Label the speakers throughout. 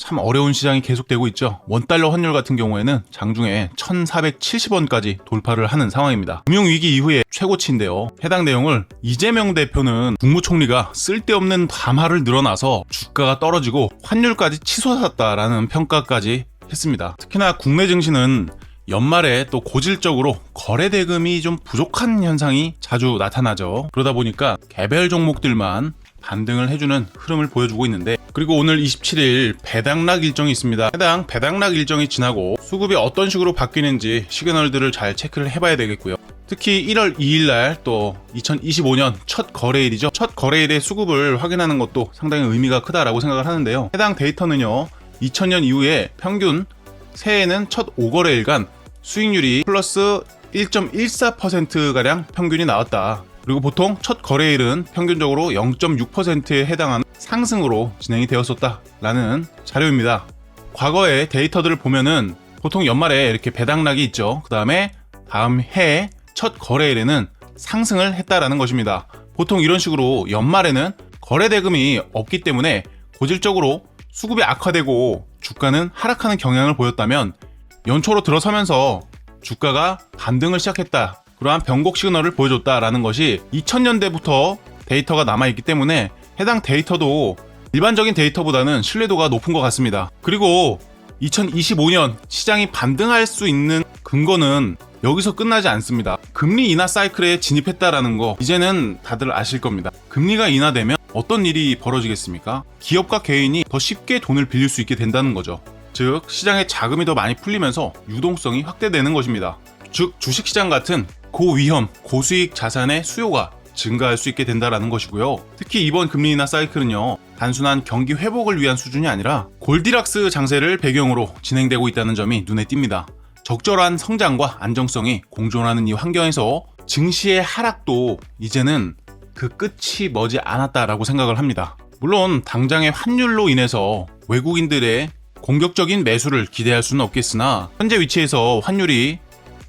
Speaker 1: 참 어려운 시장이 계속되고 있죠. 원달러 환율 같은 경우에는 장중에 1470원까지 돌파를 하는 상황입니다. 금융위기 이후에 최고치인데요. 해당 내용을 이재명 대표는 국무총리가 쓸데없는 담화를 늘어나서 주가가 떨어지고 환율까지 치솟았다라는 평가까지 했습니다. 특히나 국내 증시는 연말에 또 고질적으로 거래 대금이 좀 부족한 현상이 자주 나타나죠. 그러다 보니까 개별 종목들만 반등을 해주는 흐름을 보여주고 있는데, 그리고 오늘 27일 배당락 일정이 있습니다. 해당 배당락 일정이 지나고 수급이 어떤 식으로 바뀌는지 시그널들을 잘 체크를 해봐야 되겠고요. 특히 1월 2일날 또 2025년 첫 거래일이죠. 첫 거래일의 수급을 확인하는 것도 상당히 의미가 크다라고 생각을 하는데요. 해당 데이터는요, 2000년 이후에 평균 새해에는 첫 5거래일간 수익률이 플러스 1.14%가량 평균이 나왔다. 그리고 보통 첫 거래일은 평균적으로 0.6%에 해당하는 상승으로 진행이 되었었다라는 자료입니다. 과거의 데이터들을 보면은 보통 연말에 이렇게 배당락이 있죠. 그 다음에 다음 해 첫 거래일에는 상승을 했다라는 것입니다. 보통 이런 식으로 연말에는 거래 대금이 없기 때문에 고질적으로 수급이 악화되고 주가는 하락하는 경향을 보였다면, 연초로 들어서면서 주가가 반등을 시작했다, 그러한 변곡 시그널을 보여줬다라는 것이 2000년대부터 데이터가 남아있기 때문에 해당 데이터도 일반적인 데이터보다는 신뢰도가 높은 것 같습니다. 그리고 2025년 시장이 반등할 수 있는 근거는 여기서 끝나지 않습니다. 금리 인하 사이클에 진입했다라는 거 이제는 다들 아실 겁니다. 금리가 인하되면 어떤 일이 벌어지겠습니까? 기업과 개인이 더 쉽게 돈을 빌릴 수 있게 된다는 거죠. 즉 시장에 자금이 더 많이 풀리면서 유동성이 확대되는 것입니다. 즉 주식시장 같은 고위험, 고수익 자산의 수요가 증가할 수 있게 된다는 것이고요. 특히 이번 금리 인하 사이클은요, 단순한 경기 회복을 위한 수준이 아니라 골디락스 장세를 배경으로 진행되고 있다는 점이 눈에 띕니다. 적절한 성장과 안정성이 공존하는 이 환경에서 증시의 하락도 이제는 그 끝이 머지 않았다라고 생각을 합니다. 물론 당장의 환율로 인해서 외국인들의 공격적인 매수를 기대할 수는 없겠으나, 현재 위치에서 환율이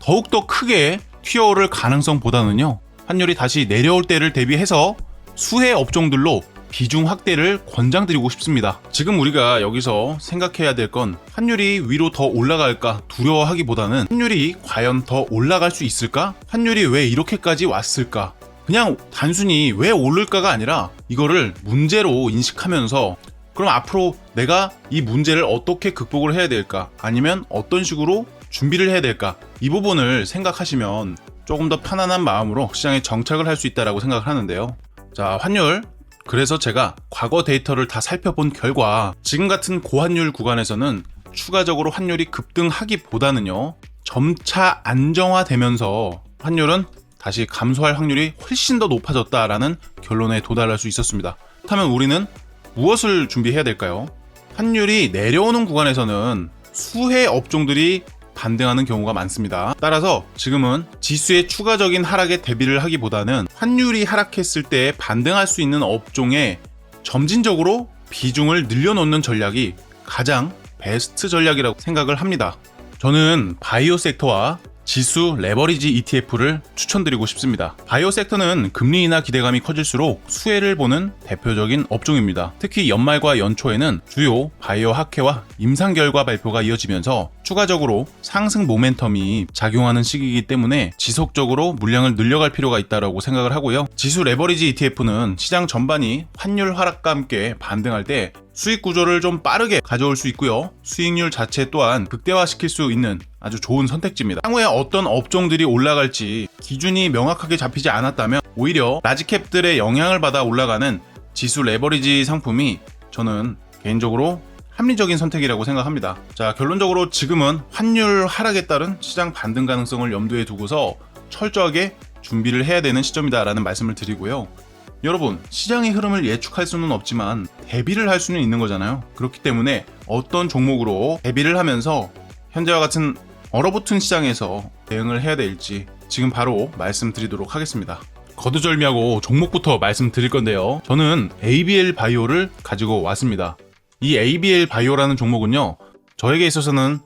Speaker 1: 더욱더 크게 튀어오를 가능성보다는요, 환율이 다시 내려올 때를 대비해서 수혜 업종들로 비중 확대를 권장드리고 싶습니다. 지금 우리가 여기서 생각해야 될 건 환율이 위로 더 올라갈까 두려워하기보다는 환율이 과연 더 올라갈 수 있을까? 환율이 왜 이렇게까지 왔을까? 그냥 단순히 왜 오를까가 아니라 이거를 문제로 인식하면서, 그럼 앞으로 내가 이 문제를 어떻게 극복을 해야 될까? 아니면 어떤 식으로 준비를 해야 될까? 이 부분을 생각하시면 조금 더 편안한 마음으로 시장에 정착을 할 수 있다고 생각을 하는데요. 자, 환율. 그래서 제가 과거 데이터를 다 살펴본 결과 지금 같은 고환율 구간에서는 추가적으로 환율이 급등하기보다는요, 점차 안정화되면서 환율은 다시 감소할 확률이 훨씬 더 높아졌다라는 결론에 도달할 수 있었습니다. 그렇다면 우리는 무엇을 준비해야 될까요? 환율이 내려오는 구간에서는 수혜 업종들이 반등하는 경우가 많습니다. 따라서 지금은 지수의 추가적인 하락에 대비를 하기보다는 환율이 하락했을 때 반등할 수 있는 업종에 점진적으로 비중을 늘려놓는 전략이 가장 베스트 전략이라고 생각을 합니다. 저는 바이오 섹터와 지수 레버리지 ETF를 추천드리고 싶습니다. 바이오 섹터는 금리 인하 기대감이 커질수록 수혜를 보는 대표적인 업종입니다. 특히 연말과 연초에는 주요 바이오 학회와 임상 결과 발표가 이어지면서 추가적으로 상승 모멘텀이 작용하는 시기이기 때문에 지속적으로 물량을 늘려갈 필요가 있다고 생각을 하고요. 지수 레버리지 ETF는 시장 전반이 환율 하락과 함께 반등할 때 수익 구조를 좀 빠르게 가져올 수 있고요. 수익률 자체 또한 극대화시킬 수 있는 아주 좋은 선택지입니다. 향후에 어떤 업종들이 올라갈지 기준이 명확하게 잡히지 않았다면 오히려 라지캡들의 영향을 받아 올라가는 지수 레버리지 상품이 저는 개인적으로 합리적인 선택이라고 생각합니다. 자, 결론적으로 지금은 환율 하락에 따른 시장 반등 가능성을 염두에 두고서 철저하게 준비를 해야 되는 시점이다라는 말씀을 드리고요. 여러분, 시장의 흐름을 예측할 수는 없지만 대비를 할 수는 있는 거잖아요. 그렇기 때문에 어떤 종목으로 대비를 하면서 현재와 같은 얼어붙은 시장에서 대응을 해야 될지 지금 바로 말씀드리도록 하겠습니다. 거두절미하고 종목부터 말씀드릴 건데요. 저는 ABL 바이오를 가지고 왔습니다. 이 ABL 바이오라는 종목은요, 저에게 있어서는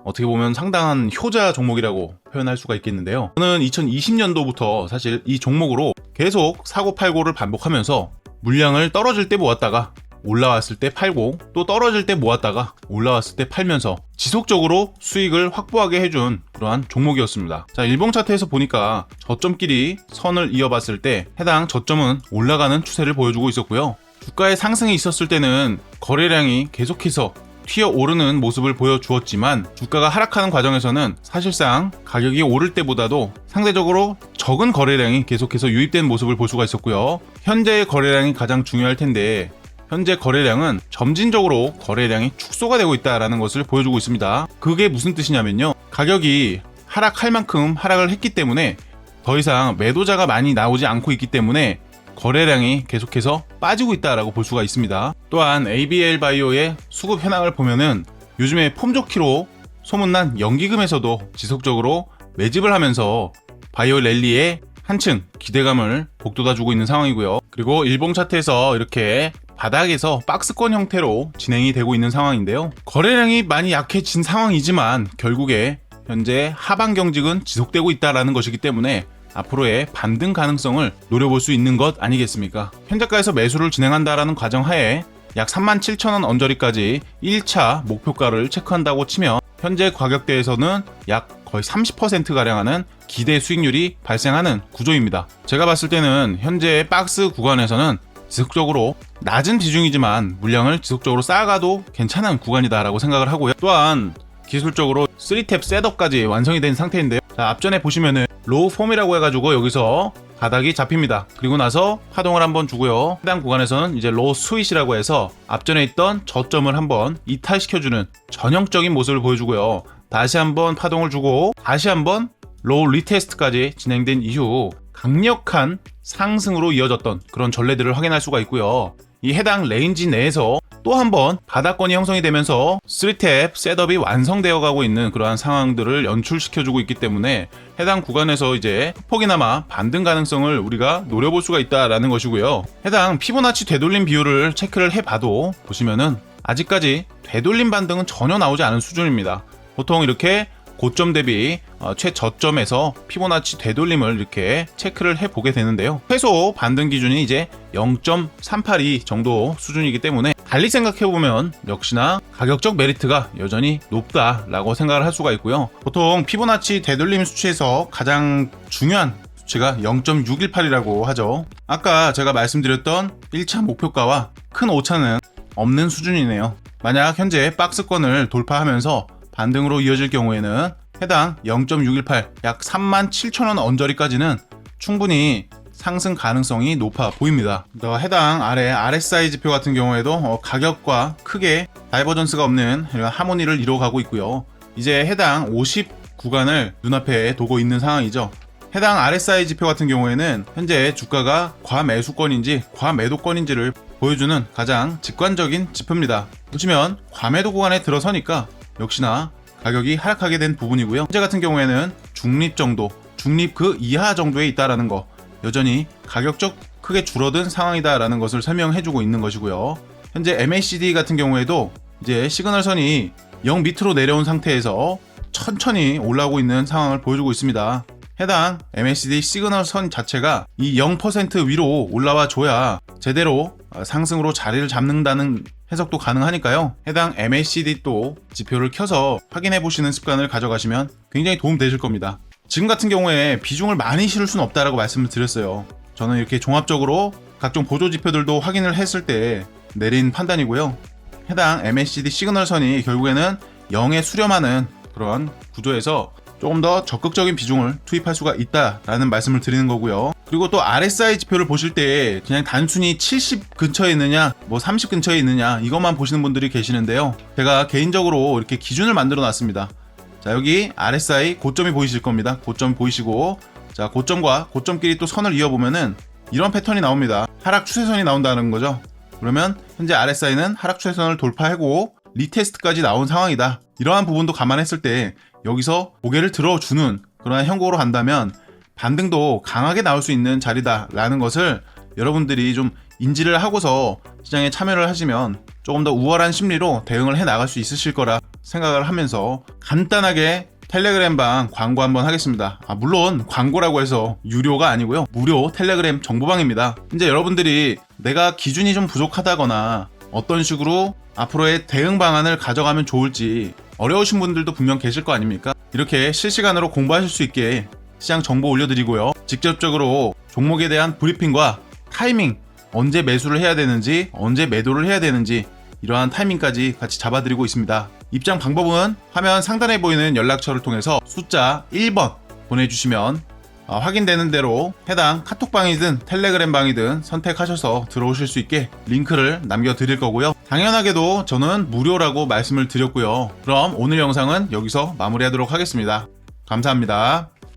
Speaker 1: 어떻게 보면 상당한 효자 종목이라고 표현할 수가 있겠는데요. 저는 2020년도부터 사실 이 종목으로 계속 사고팔고를 반복하면서 물량을 떨어질 때 모았다가 올라왔을 때 팔고 또 떨어질 때 모았다가 올라왔을 때 팔면서 지속적으로 수익을 확보하게 해준 그러한 종목이었습니다. 자, 일봉 차트에서 보니까 저점끼리 선을 이어봤을 때 해당 저점은 올라가는 추세를 보여주고 있었고요. 주가의 상승이 있었을 때는 거래량이 계속해서 튀어오르는 모습을 보여주었지만 주가가 하락하는 과정에서는 사실상 가격이 오를 때보다도 상대적으로 적은 거래량이 계속해서 유입된 모습을 볼 수가 있었고요. 현재의 거래량이 가장 중요할 텐데 현재 거래량은 점진적으로 거래량이 축소가 되고 있다는 것을 보여주고 있습니다. 그게 무슨 뜻이냐면요. 가격이 하락할 만큼 하락을 했기 때문에 더 이상 매도자가 많이 나오지 않고 있기 때문에 거래량이 계속해서 빠지고 있다라고 볼 수가 있습니다. 또한 ABL 바이오의 수급 현황을 보면은 요즘에 폼 좋기로 소문난 연기금에서도 지속적으로 매집을 하면서 바이오 랠리에 한층 기대감을 북돋아주고 있는 상황이고요. 그리고 일봉 차트에서 이렇게 바닥에서 박스권 형태로 진행이 되고 있는 상황인데요. 거래량이 많이 약해진 상황이지만 결국에 현재 하방 경직은 지속되고 있다는 것이기 때문에 앞으로의 반등 가능성을 노려볼 수 있는 것 아니겠습니까? 현재가에서 매수를 진행한다라는 과정하에 약 37,000원 언저리까지 1차 목표가를 체크한다고 치면 현재 가격대에서는 약 거의 30%가량 하는 기대 수익률이 발생하는 구조입니다. 제가 봤을 때는 현재 박스 구간에서는 지속적으로 낮은 비중이지만 물량을 지속적으로 쌓아가도 괜찮은 구간이다라고 생각을 하고요. 또한 기술적으로 3탭 셋업까지 완성이 된 상태인데요. 자, 앞전에 보시면은 로우 폼이라고 해가지고 여기서 바닥이 잡힙니다. 그리고 나서 파동을 한번 주고요. 해당 구간에서는 이제 로우 스윗이라고 해서 앞전에 있던 저점을 한번 이탈시켜주는 전형적인 모습을 보여주고요. 다시 한번 파동을 주고 다시 한번 로우 리테스트까지 진행된 이후 강력한 상승으로 이어졌던 그런 전례들을 확인할 수가 있고요. 이 해당 레인지 내에서 또 한 번 바닥권이 형성이 되면서 3탭 셋업이 완성되어 가고 있는 그러한 상황들을 연출시켜주고 있기 때문에 해당 구간에서 이제 폭이나마 반등 가능성을 우리가 노려볼 수가 있다라는 것이고요. 해당 피보나치 되돌림 비율을 체크를 해봐도 보시면은 아직까지 되돌림 반등은 전혀 나오지 않은 수준입니다. 보통 이렇게 고점 대비 최저점에서 피보나치 되돌림을 이렇게 체크를 해보게 되는데요. 최소 반등 기준이 이제 0.382 정도 수준이기 때문에 달리 생각해보면 역시나 가격적 메리트가 여전히 높다라고 생각을 할 수가 있고요. 보통 피보나치 되돌림 수치에서 가장 중요한 수치가 0.618이라고 하죠. 아까 제가 말씀드렸던 1차 목표가와 큰 오차는 없는 수준이네요. 만약 현재 박스권을 돌파하면서 반등으로 이어질 경우에는 해당 0.618 약 37,000원 언저리까지는 충분히 상승 가능성이 높아 보입니다. 해당 아래 RSI 지표 같은 경우에도 가격과 크게 다이버전스가 없는 하모니를 이루어가고 있고요. 이제 해당 50 구간을 눈앞에 두고 있는 상황이죠. 해당 RSI 지표 같은 경우에는 현재 주가가 과매수권인지 과매도권인지를 보여주는 가장 직관적인 지표입니다. 보시면 과매도 구간에 들어서니까 역시나 가격이 하락하게 된 부분이고요. 현재 같은 경우에는 중립 정도, 중립 그 이하 정도에 있다라는 거, 여전히 가격적 크게 줄어든 상황이다라는 것을 설명해주고 있는 것이고요. 현재 MACD 같은 경우에도 이제 시그널선이 0 밑으로 내려온 상태에서 천천히 올라오고 있는 상황을 보여주고 있습니다. 해당 MACD 시그널선 자체가 이 0% 위로 올라와 줘야 제대로 상승으로 자리를 잡는다는 해석도 가능하니까요. 해당 MACD 또 지표를 켜서 확인해 보시는 습관을 가져가시면 굉장히 도움 되실 겁니다. 지금 같은 경우에 비중을 많이 실을 수는 없다라고 말씀을 드렸어요. 저는 이렇게 종합적으로 각종 보조 지표들도 확인을 했을 때 내린 판단이고요. 해당 MACD 시그널선이 결국에는 0에 수렴하는 그런 구조에서 조금 더 적극적인 비중을 투입할 수가 있다라는 말씀을 드리는 거고요. 그리고 또 RSI 지표를 보실 때 그냥 단순히 70 근처에 있느냐 뭐 30 근처에 있느냐 이것만 보시는 분들이 계시는데요. 제가 개인적으로 이렇게 기준을 만들어 놨습니다. 자, 여기 RSI 고점이 보이실 겁니다. 고점 보이시고, 자, 고점과 고점끼리 또 선을 이어보면은 이런 패턴이 나옵니다. 하락 추세선이 나온다는 거죠. 그러면 현재 RSI는 하락 추세선을 돌파하고 리테스트까지 나온 상황이다. 이러한 부분도 감안했을 때 여기서 고개를 들어주는 그런 형국으로 간다면 반등도 강하게 나올 수 있는 자리다라는 것을 여러분들이 좀 인지를 하고서 시장에 참여를 하시면 조금 더 우월한 심리로 대응을 해 나갈 수 있으실 거라 생각을 하면서 간단하게 텔레그램방 광고 한번 하겠습니다. 물론 광고라고 해서 유료가 아니고요. 무료 텔레그램 정보방입니다. 이제 여러분들이 내가 기준이 좀 부족하다거나 어떤 식으로 앞으로의 대응 방안을 가져가면 좋을지 어려우신 분들도 분명 계실 거 아닙니까? 이렇게 실시간으로 공부하실 수 있게 시장 정보 올려드리고요. 직접적으로 종목에 대한 브리핑과 타이밍, 언제 매수를 해야 되는지, 언제 매도를 해야 되는지 이러한 타이밍까지 같이 잡아드리고 있습니다. 입장 방법은 화면 상단에 보이는 연락처를 통해서 숫자 1번 보내주시면 확인되는 대로 해당 카톡방이든 텔레그램방이든 선택하셔서 들어오실 수 있게 링크를 남겨드릴 거고요. 당연하게도 저는 무료라고 말씀을 드렸고요. 그럼 오늘 영상은 여기서 마무리하도록 하겠습니다. 감사합니다.